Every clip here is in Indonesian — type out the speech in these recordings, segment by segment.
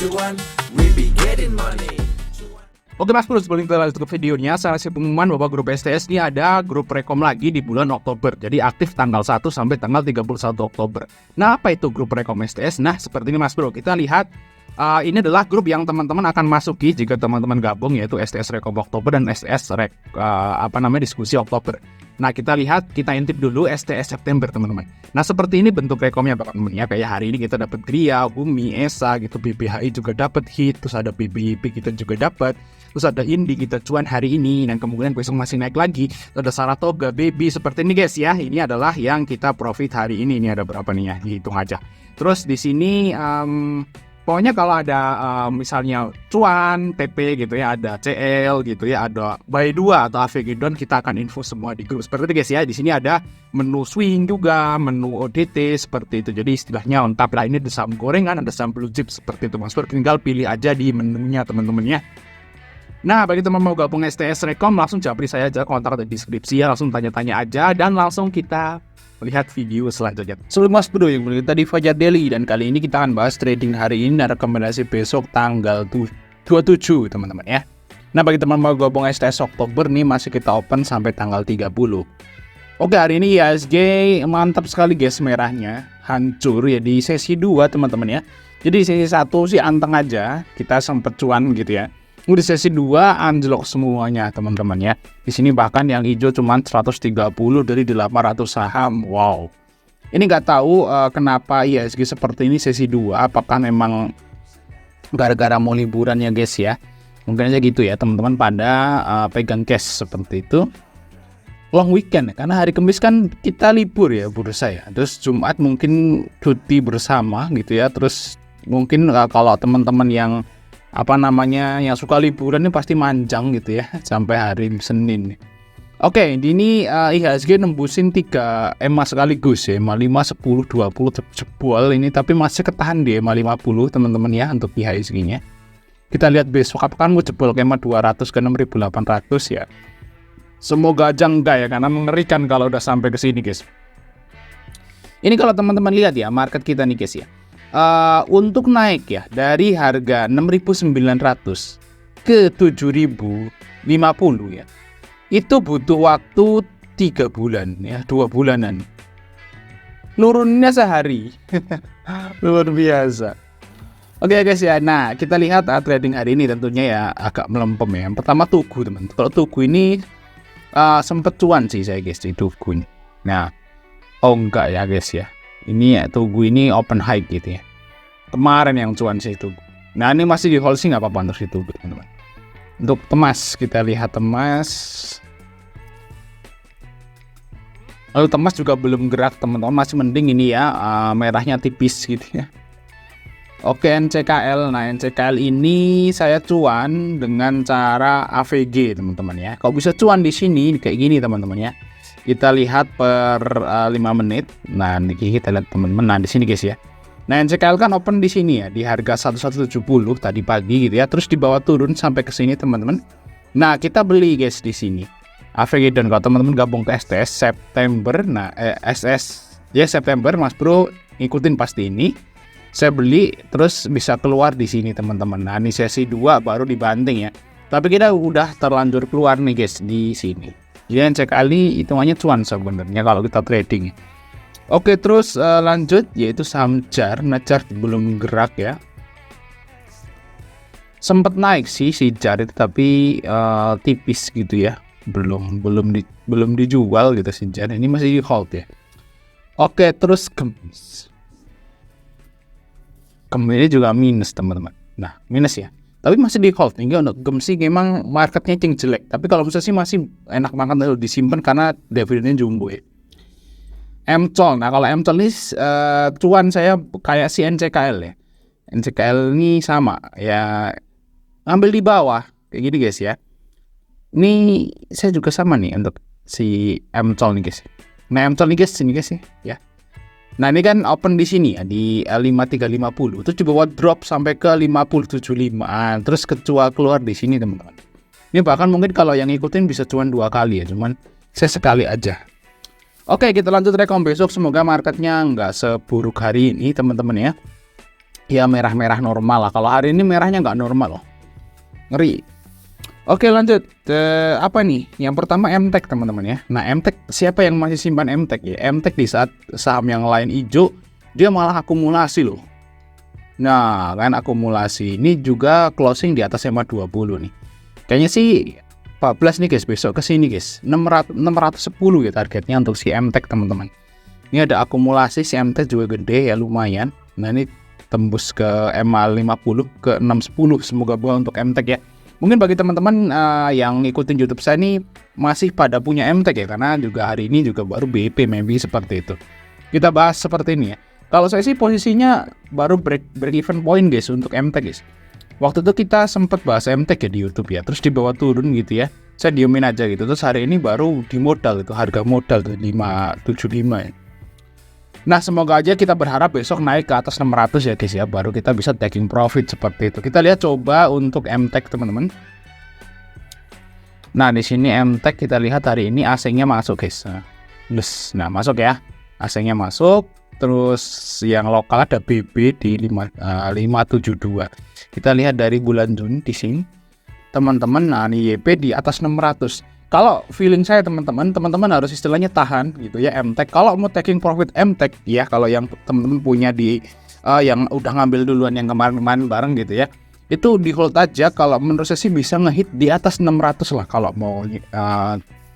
cuan, we be getting money. Oke Mas Bro, sebelum kita lanjut ke videonya, saya kasih pengumuman bahwa grup STS ini ada grup rekom lagi di bulan Oktober. Jadi aktif tanggal 1 sampai tanggal 31 Oktober. Nah, apa itu grup rekom STS? Nah, seperti ini Mas Bro, kita lihat ini adalah grup yang teman-teman akan masuki jika teman-teman gabung, yaitu STS Rekom Oktober dan STS Diskusi Oktober. Nah, kita lihat, kita intip dulu STS September teman-teman. Nah, seperti ini bentuk rekomnya teman-teman ya. Kayak hari ini kita dapat Gria, Bumi, ESA gitu, BBHI juga dapat hit, terus ada BBIP kita juga dapat. Terus ada Indi kita cuan hari ini, dan kemudian besok masih naik lagi. Ada Saratoga, Baby, seperti ini guys ya. Ini adalah yang kita profit hari ini. Ini ada berapa nih ya? Dihitung aja. Terus di sini pokoknya kalau ada misalnya cuan, TP gitu ya, ada CL gitu ya, ada buy 2 atau AVG down, kita akan info semua di grup. Seperti itu guys ya. Di sini ada menu swing juga, menu ODT seperti itu. Jadi istilahnya lengkap lah. Ini ada saham gorengan, ada saham blue chip seperti itu Mas Bro. Tinggal pilih aja di menunya teman-teman ya. Nah, bagi teman mau gabung STS Rekom, langsung japri saya aja, kontak di deskripsi ya, langsung tanya-tanya aja, dan langsung kita lihat video selanjutnya. Sebelum Mas Bro, yang kita di Fajar Daily, dan kali ini kita akan bahas trading hari ini dan rekomendasi besok tanggal 27 teman-teman ya. Nah, bagi teman mau gabung STS Oktober nih, masih kita open sampai tanggal 30. Oke, hari ini IHSG mantap sekali guys, merahnya hancur ya di sesi 2 teman-teman ya. Jadi sesi 1 sih anteng aja, kita sempet cuan gitu ya. Di sesi 2 anjlok semuanya teman-teman ya. Di sini bahkan yang hijau cuma 130 dari 800 saham. Wow. Ini nggak tahu kenapa IHSG seperti ini sesi 2. Apakah memang gara-gara mau liburan ya guys ya. Mungkin aja gitu ya teman-teman pada pegang cash seperti itu. Long weekend ya, karena hari Kamis kan kita libur ya bursa ya. Terus Jumat mungkin cuti bersama gitu ya. Terus mungkin kalau teman-teman yang yang suka liburan ini pasti manjang gitu ya sampai hari Senin. Oke, ini IHSG nembusin 3 EMA sekaligus ya, EMA 5, 10, 20 jebol ini, tapi masih ketahan di EMA 50 teman-teman ya untuk IHSG-nya. Kita lihat besok apakah mau jebol ke EMA 200 ke 6.800 ya. Semoga aja enggak ya, karena mengerikan kalau udah sampai ke sini guys. Ini kalau teman-teman lihat ya market kita nih guys ya. Untuk naik ya dari harga 6.900 ke 7.050 ya, itu butuh waktu 3 bulan ya, 2 bulanan. Nurunnya sehari. Luar biasa. Oke guys ya, nah kita lihat trading hari ini tentunya ya agak melempem ya. Yang pertama Tugu teman. Kalau Tugu ini sempet cuan sih saya guys di Tugu ini. Nah, enggak ya guys ya. Ini ya Tugu ini open high gitu ya. Kemarin yang cuan sih Tugu. Nah ini masih di hold sih nggak apa-apa untuk si Tugu teman-teman. Untuk Temas kita lihat Temas. Lalu Temas juga belum gerak teman-teman, masih mending ini ya merahnya tipis gitu ya. Oke NCKL. Nah NCKL ini saya cuan dengan cara AVG teman-teman ya. Kalau bisa cuan di sini kayak gini teman-teman ya. Kita lihat per 5 menit. Nah, ini kita lihat teman-teman. Nah, di sini guys ya. Nah, NCKL kan open di sini ya, di harga 1170 tadi pagi gitu ya. Terus di bawah turun sampai ke sini teman-teman. Nah, kita beli guys di sini. AVG dan kalau teman-teman gabung ke STS September, nah SS ya September Mas Bro ikutin pasti ini. Saya beli terus bisa keluar di sini teman-teman. Nah, ini sesi 2 baru dibanting ya. Tapi kita udah terlanjur keluar nih guys di sini. Jadi NCKL ini hitungannya cuan sebenarnya kalau kita trading. Oke, terus lanjut yaitu saham JAR. Nah, JAR belum gerak ya. Sempet naik sih si JAR itu tapi tipis gitu ya. Belum dijual gitu si JAR. Ini masih di hold ya. Oke, terus Gems. Gems ini juga minus teman-teman. Nah, minus ya. Tapi masih di hold. Hingga untuk Gems sih memang marketnya jelek. Tapi kalau bisa sih masih enak banget kalau disimpan karena dividennya jumbo ya. MCOL. Nah kalau MCOL ini cuan saya kayak si NCKL ya. NCKL ini sama ya, ambil di bawah kayak gini guys ya. Ini saya juga sama nih untuk si MCOL nih guys. Nah MCOL nih guys, sini guys ya. Nah ini kan open di sini ya di 5350. Terus coba drop sampai ke 5075. Terus keluar di sini teman-teman. Ini bahkan mungkin kalau yang ngikutin bisa cuan 2 kali ya, cuman saya sekali aja. Oke, kita lanjut rekom besok. Semoga marketnya nggak seburuk hari ini teman-teman ya. ya merah-merah normal lah. Kalau hari ini merahnya nggak normal loh, ngeri. Oke lanjut, apa nih? Yang pertama MTEK teman-teman ya. Nah MTEK, siapa yang masih simpan MTEK ya? MTEK di saat saham yang lain hijau, dia malah akumulasi loh. Nah kan akumulasi ini juga closing di atas EMA 20 nih. Kayaknya sih 14 nih guys, besok ke sini guys. 610 ya targetnya untuk si MTEK teman-teman. Ini ada akumulasi, si MTEK juga gede ya lumayan. Nah ini tembus ke EMA 50 ke 610, semoga buah untuk MTEK ya. Mungkin bagi teman-teman yang ngikutin YouTube saya ini masih pada punya MTEK ya, karena juga hari ini juga baru BP maybe seperti itu. Kita bahas seperti ini ya. Kalau saya sih posisinya baru break even point guys untuk MTEK guys. Waktu itu kita sempat bahas MTEK ya di YouTube ya, terus dibawa turun gitu ya. Saya diemin aja gitu. Terus hari ini baru di modal itu, harga modal tuh 575 ya. Nah semoga aja kita berharap besok naik ke atas 600 ya guys ya, baru kita bisa taking profit seperti itu. Kita lihat coba untuk MTEK teman-teman. Nah di sini MTEK kita lihat hari ini AC-nya masuk guys. Nah masuk ya, AC-nya masuk. Terus yang lokal ada BB di 572. Kita lihat dari bulan Juni di sini teman-teman, nah ini YP di atas 600. Kalau feeling saya teman-teman harus istilahnya tahan gitu ya MTEK. Kalau mau taking profit MTEK ya, kalau yang teman-teman punya di yang udah ngambil duluan yang kemarin-kemarin bareng gitu ya, itu di hold aja. Kalau menurut saya sih bisa ngehit di atas 600 lah kalau mau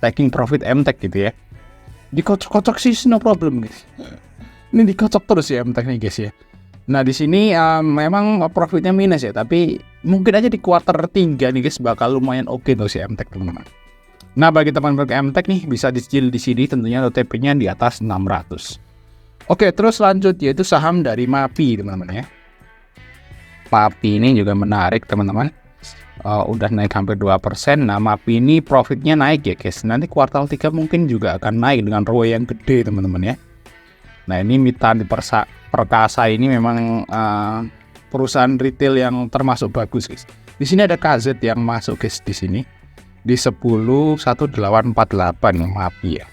taking profit MTEK gitu ya. Dikocok-kocok sih no problem guys. Ini dikocok terus ya MTEK nih guys ya. Nah di sini memang profitnya minus ya, tapi mungkin aja di kuartal 3 nih guys bakal lumayan oke tuh si MTEK teman-teman. Nah bagi teman-teman MTEK nih bisa dicicil di sini tentunya OTP-nya di atas 600. Oke terus lanjut yaitu saham dari MAPI teman-teman ya. MAPI ini juga menarik teman-teman. Udah naik hampir 2%. Nah MAPI ini profitnya naik ya guys. Nanti kuartal 3 mungkin juga akan naik dengan ROE yang gede teman-teman ya. Nah ini Mitra Perkasa ini memang perusahaan retail yang termasuk bagus guys. Di sini ada KZ yang masuk guys di sini di 101848 MAPI ya.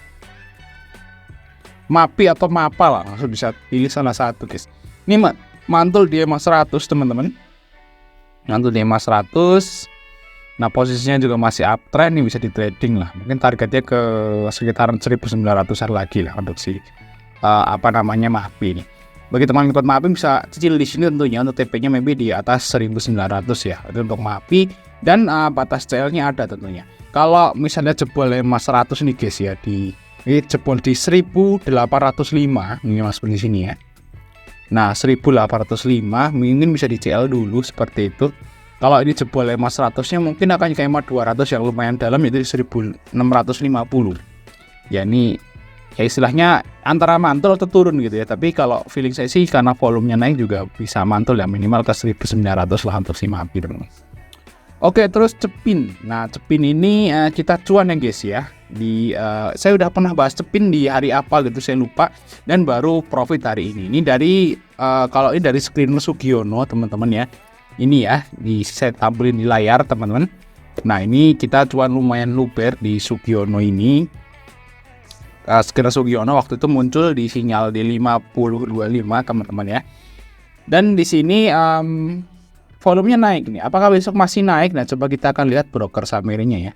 MAPI atau MAPA lah, langsung bisa pilih salah satu guys. Ini mantul di EMA 100 teman-teman. Mantul di EMA 100. Nah posisinya juga masih uptrend nih, bisa di trading lah. Mungkin targetnya ke sekitaran 1900-an lagi lah untuk si MAPI ini. Bagi teman-teman MAPI bisa cicil di sini tentunya untuk TP-nya maybe di atas 1900 ya. Itu untuk MAPI dan batas CL-nya ada tentunya. Kalau misalnya jebol EMA 100 nih guys ya, ini jebol di 1805 ini Mas di sini ya. Nah 1805 mungkin bisa di CL dulu seperti itu. Kalau ini jebol EMA 100-nya mungkin akan ke EMA 200 yang lumayan dalam, yaitu 1650. Ya ini ya istilahnya antara mantul atau turun gitu ya. Tapi kalau feeling saya sih karena volumenya naik juga bisa mantul ya, minimal ke 1900 lah untuk si MAPI teman-teman. Oke terus Cepin. Nah Cepin ini kita cuan ya guys ya. Saya udah pernah bahas Cepin di hari apa gitu saya lupa, dan baru profit hari ini. Ini dari kalau ini dari screener Sugiono teman-teman ya. Ini ya saya tampilin di layar teman-teman. Nah ini kita cuan lumayan luber di Sugiono ini. Screener Sugiono waktu itu muncul di sinyal di 5025 teman-teman ya. Dan di sini volumenya naik nih. Apakah besok masih naik? Nah coba kita akan lihat broker summary-nya ya.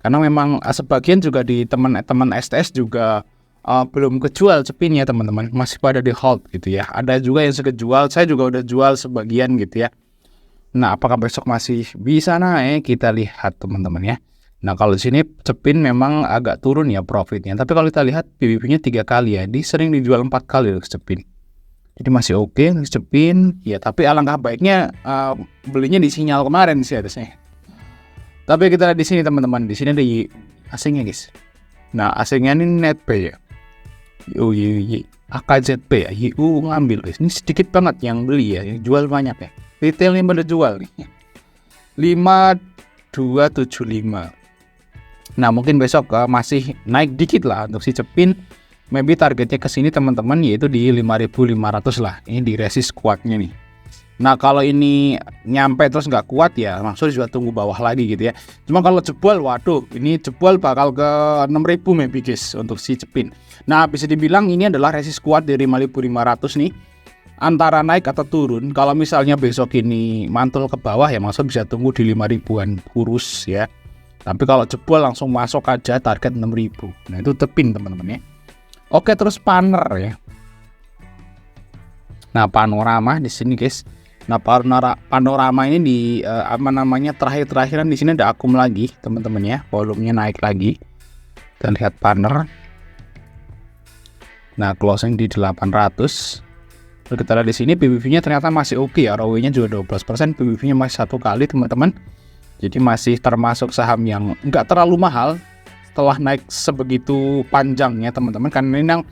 Karena memang sebagian juga di teman-teman STS juga belum kejual Cepin ya teman-teman, masih pada di hold gitu ya. Ada juga yang sekejual, saya juga udah jual sebagian gitu ya. Nah apakah besok masih bisa naik? Kita lihat teman-teman ya. Nah kalau di sini Cepin memang agak turun ya profitnya, tapi kalau kita lihat PBB-nya 3 kali ya, sering dijual 4 kali loh Cepin. Jadi masih oke Cepin ya, tapi alangkah baiknya belinya di sinyal kemarin sih harusnya. Tapi kita lihat di sini teman-teman, di sini ada asingnya guys. Nah asingnya ini Netpay ya, AKZP ya, YU ngambil guys. Ini sedikit banget yang beli ya, yang jual banyak ya. Retailnya pada jual nih 5275. Nah mungkin besok masih naik dikit lah untuk si Cepin. Maybe targetnya ke sini teman-teman yaitu di 5.500 lah. Ini di resist kuatnya nih. Nah kalau ini nyampe terus nggak kuat ya langsung juga tunggu bawah lagi gitu ya. Cuma kalau jebol, waduh ini jebol bakal ke 6.000 maybe guys untuk si Cepin. Nah bisa dibilang ini adalah resist kuat dari 5.500 nih. antara naik atau turun. Kalau misalnya besok ini mantul ke bawah ya maksud bisa tunggu di 5 ribuan kurus ya. Tapi kalau jebol langsung masuk aja target 6.000. Nah itu tepin teman-teman ya. Oke, terus Paner ya. Nah panorama di sini guys. Nah panorama ini di terakhir-terakhiran di sini ada akum lagi teman-teman ya. Volumenya naik lagi. Dan lihat Paner. Nah closing di 800. Lalu kita lihat di sini PBV-nya ternyata masih oke ya. ROE-nya juga 12%, PBV-nya masih 1 kali teman-teman. Jadi masih termasuk saham yang nggak terlalu mahal setelah naik sebegitu panjangnya teman-teman. Karena ini yang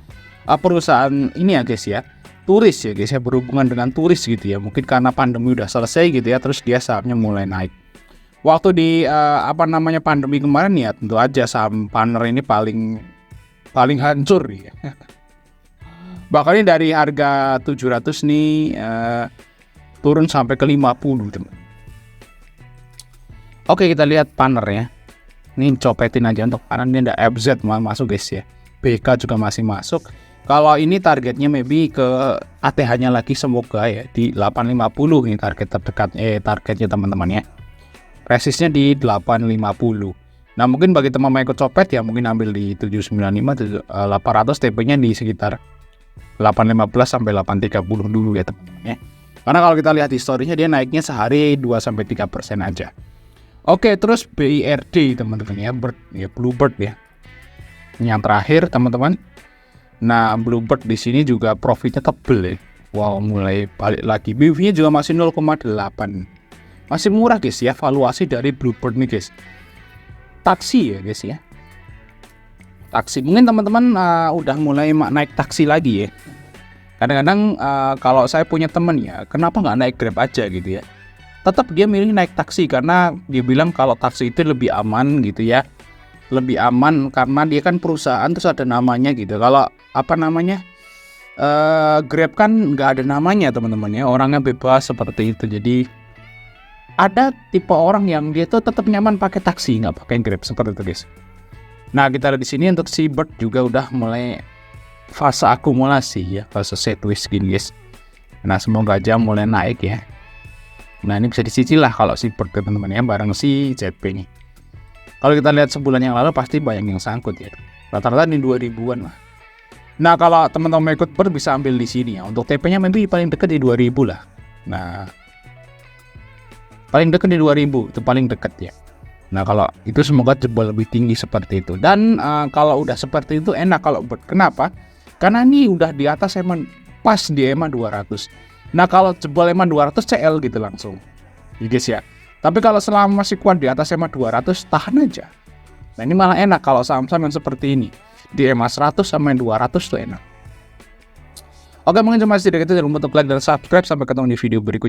perusahaan ini ya guys ya, turis ya guys ya, berhubungan dengan turis gitu ya. Mungkin karena pandemi udah selesai gitu ya, terus dia sahamnya mulai naik. Waktu di pandemi kemarin ya tentu aja saham Paner ini paling hancur ya. Bahkan ini dari harga 700 nih turun sampai ke 50 teman. Oke, kita lihat Paner ya. Ini copetin aja untuk Paner, ini ada FZ masuk guys ya. BK juga masih masuk. Kalau ini targetnya maybe ke ATH-nya lagi semoga ya di 850 ini target terdekat targetnya teman-teman ya. Resistnya di 850. Nah, mungkin bagi teman mau ikut copet ya mungkin ambil di 795 800, TP-nya di sekitar 815 sampai 830 dulu ya teman-teman ya. Karena kalau kita lihat historinya dia naiknya sehari 2 sampai 3% aja. Oke, terus BIRD teman-teman ya, Bluebird ya. Yang terakhir teman-teman. Nah, Bluebird di sini juga profitnya tebel ya. Wow, mulai balik lagi. BV-nya juga masih 0,8. Masih murah guys ya, valuasi dari Bluebird nih guys. Taksi ya guys ya. Taksi mungkin teman-teman udah mulai naik taksi lagi ya. Kadang-kadang kalau saya punya temen ya, kenapa nggak naik Grab aja gitu ya. Tetap dia milih naik taksi karena dia bilang kalau taksi itu lebih aman gitu ya. Lebih aman karena dia kan perusahaan terus ada namanya gitu. Kalau Grab kan nggak ada namanya teman-teman ya. Orangnya bebas seperti itu. Jadi ada tipe orang yang dia tuh tetap nyaman pakai taksi, nggak pakai Grab seperti itu guys. Nah kita lihat di sini untuk Seabird juga udah mulai fase akumulasi ya, fase sideways gini guys. Nah semoga aja mulai naik ya. Nah ini bisa dicicil lah kalau Seabird teman-teman ya, bareng si ZP nih. Kalau kita lihat sebulan yang lalu pasti banyak yang sangkut ya. Rata-rata di 2000-an lah. Nah kalau teman-teman ikut bisa ambil di sini ya. Untuk TP-nya maybe paling dekat di 2000 lah. Nah paling dekat di 2000 itu paling dekat ya. Nah kalau itu semoga jebol lebih tinggi seperti itu. Dan kalau udah seperti itu enak kalau kenapa? Karena ini udah di atas emang pas di EMA 200. Nah kalau jebol EMA 200 CL gitu langsung ya guys ya. Tapi kalau selama masih kuat di atas EMA 200 tahan aja. Nah ini malah enak kalau saham-saham yang seperti ini. Di EMA 100 sama 200 tuh enak. Oke, mungkin cuma sedikit itu. Jangan lupa untuk like dan subscribe. Sampai ketemu di video berikutnya.